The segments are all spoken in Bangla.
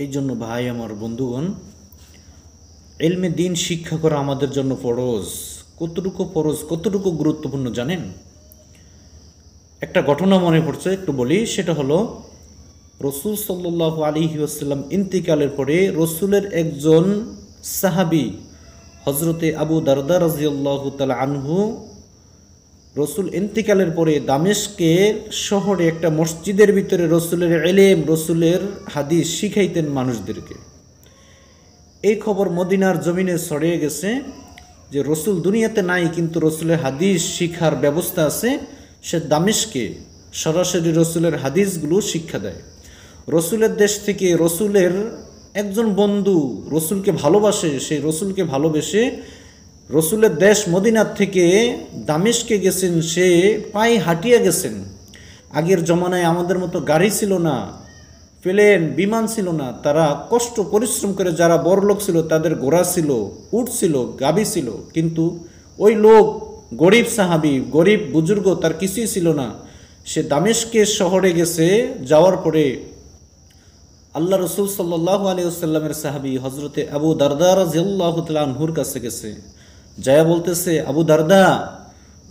এই জন্য ভাই আমার বন্ধুগণ, ইলমে দিন শিক্ষা করা আমাদের জন্য ফরজ। কতটুকু ফরজ, কতটুকু গুরুত্বপূর্ণ জানেন? একটা ঘটনা মনে পড়ছে, একটু বলি। সেটা হলো, রসুল সাল্লাল্লাহু আলাইহি ওয়াসাল্লাম ইন্তিকালের পরে রসুলের একজন সাহাবী হজরতে আবু দারদা রাদিয়াল্লাহু তাআলা আনহু রসুল ইন্তিকালের পরে দামেস্কের শহরে একটা মসজিদের ভিতরে রসুলের ইলম, রসুলের হাদিস শিখাইতেন মানুষদেরকে। এই খবর মদিনার জমিনে ছড়িয়ে গেছে যে রসুল দুনিয়াতে নাই, কিন্তু রসুলের হাদিস শিখার ব্যবস্থা আছে। সে দামেস্কে সরাসরি রসুলের হাদিসগুলো শিক্ষা দেয়। রসুলের দেশ থেকে রসুলের একজন বন্ধু রসুলকে ভালোবাসে, সেই রসুলকে ভালোবেসে রসুলের দেশ মদিনার থেকে দামেস্কে গেছেন। সে পায়ে হাঁটিয়ে গেছেন। আগের জমানায় আমাদের মতো গাড়ি ছিল না, প্লেন বিমান ছিল না। তারা কষ্ট পরিশ্রম করে, যারা বড়লোক ছিল তাদের ঘোড়া ছিল, উট ছিল, গাভী ছিল। কিন্তু ওই লোক গরিব সাহাবী, গরিব বুজুর্গ, তার কিছুই ছিল না। সে দামেস্কের শহরে গেছে। যাওয়ার পরে আল্লাহ রসুল সাল্লাল্লাহু আলাইহি ওয়াসাল্লামের সাহাবী হজরতে আবু দারদা রাদিয়াল্লাহু তাআলা আনহুর কাছে গেছে। যায়া বলতেছে, আবু দারদা,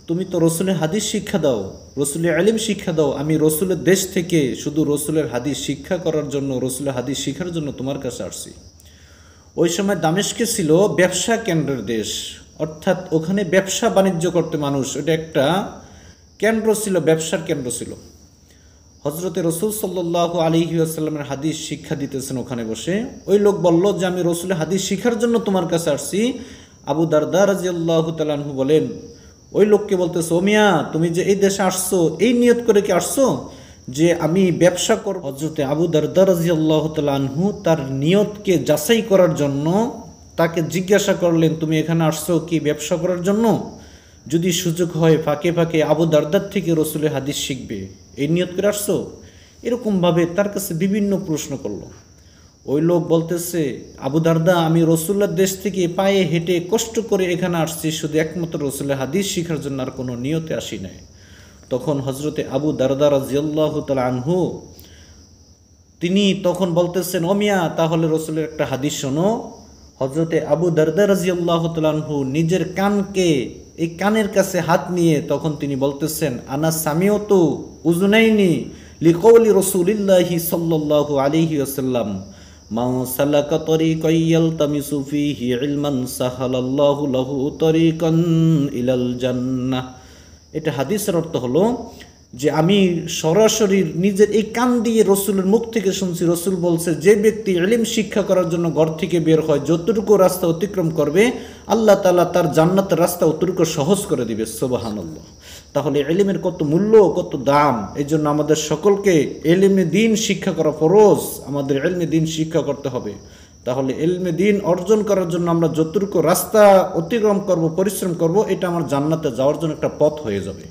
তুমি তো রসুলের হাদিস শিক্ষা দাও, রসুলের ইলম শিক্ষা দাও। আমি রসুলের দেশ থেকে শুধু রসুলের হাদিস শিক্ষা করার জন্য, রসুলের হাদিস শিখার জন্য তোমার কাছে আসছি। ওই সময় দামেস্কে ছিল ব্যবসা কেন্দ্রের দেশ, অর্থাৎ ওখানে ব্যবসা বাণিজ্য করতে মানুষ, ওটা একটা কেন্দ্র ছিল, ব্যবসার কেন্দ্র ছিল। হজরতে রসুল সাল্লাল্লাহু আলাইহি ওয়াসাল্লামের হাদিস শিক্ষা দিতেছেন ওখানে বসে। ওই লোক বলল যে, আমি রসুলের হাদিস শিখার জন্য তোমার কাছে আসছি। আবু দারদা রাদিয়াল্লাহু তাআলা আনহু বলেন, ওই লোককে বলতেছে, ও মিয়া, তুমি যে এই দেশে আসছো, এই নিয়ত করে কি আসছো যে আমি ব্যবসা করব? হযরতে আবু দারদা রাদিয়াল্লাহু তাআলা আনহু তার নিয়তকে যাচাই করার জন্য তাকে জিজ্ঞাসা করলেন, তুমি এখানে আসছো কি ব্যবসা করার জন্য? যদি সুযোগ হয় ফাঁকে ফাঁকে আবু দারদার থেকে রসুলের হাদিস শিখবে, এই নিয়ত করে আসছো? এরকমভাবে তার কাছে বিভিন্ন প্রশ্ন করলো। ওই লোক বলতেছে, আবু দারদা, আমি রসুল্লার দেশ থেকে পায়ে হেঁটে কষ্ট করে এখানে আসছি শুধু একমাত্র রসুলের হাদিস শিখার জন্য, আর কোনো নিয়তে আসি নাই। তখন হজরতে আবু দারদা রাদিয়াল্লাহু তাআলা আনহু তিনি তখন বলতেছেন, ও মিয়া, তাহলে রসুলের একটা হাদিস শোনো। হজরতে আবু দারদা রাদিয়াল্লাহু তাআলা আনহু নিজের কানকে, এই কানের কাছে হাত নিয়ে তখন তিনি বলতেছেন, আনা সামিউতু উযুনাইনি লিকাউলি রাসূলিল্লাহি সাল্লাল্লাহু আলাইহি ওয়াসাল্লাম, মান সালাকা তরিকান ইয়ালতামিসু ফীহি ইলমান সাহালাল্লাহু লাহু তরিকান ইলাল জান্নাহ। এটা হাদিসের অর্থ হলো যে আমি সরাসরি নিজের এই কান দিয়ে রসুলের মুখ থেকে শুনছি। রসুল বলছে, যে ব্যক্তি ইলম শিক্ষা করার জন্য ঘর থেকে বের হয়, যতটুকু রাস্তা অতিক্রম করবে আল্লাহ তাআলা তার জান্নাতের রাস্তা অতটুকু সহজ করে দিবে। সুবহানাল্লাহ। তাহলে ইলমের কত মূল্য, কত দাম! এই জন্য আমাদের সকলকে ইলমে দ্বীন শিক্ষা করা ফরজ। আমাদের ইলমে দ্বীন শিক্ষা করতে হবে। তাহলে ইলমে দ্বীন অর্জন করার জন্য আমরা যতটুকু রাস্তা অতিক্রম করব, পরিশ্রম করব, এটা আমার জান্নাতে যাওয়ার জন্য একটা পথ হয়ে যাবে।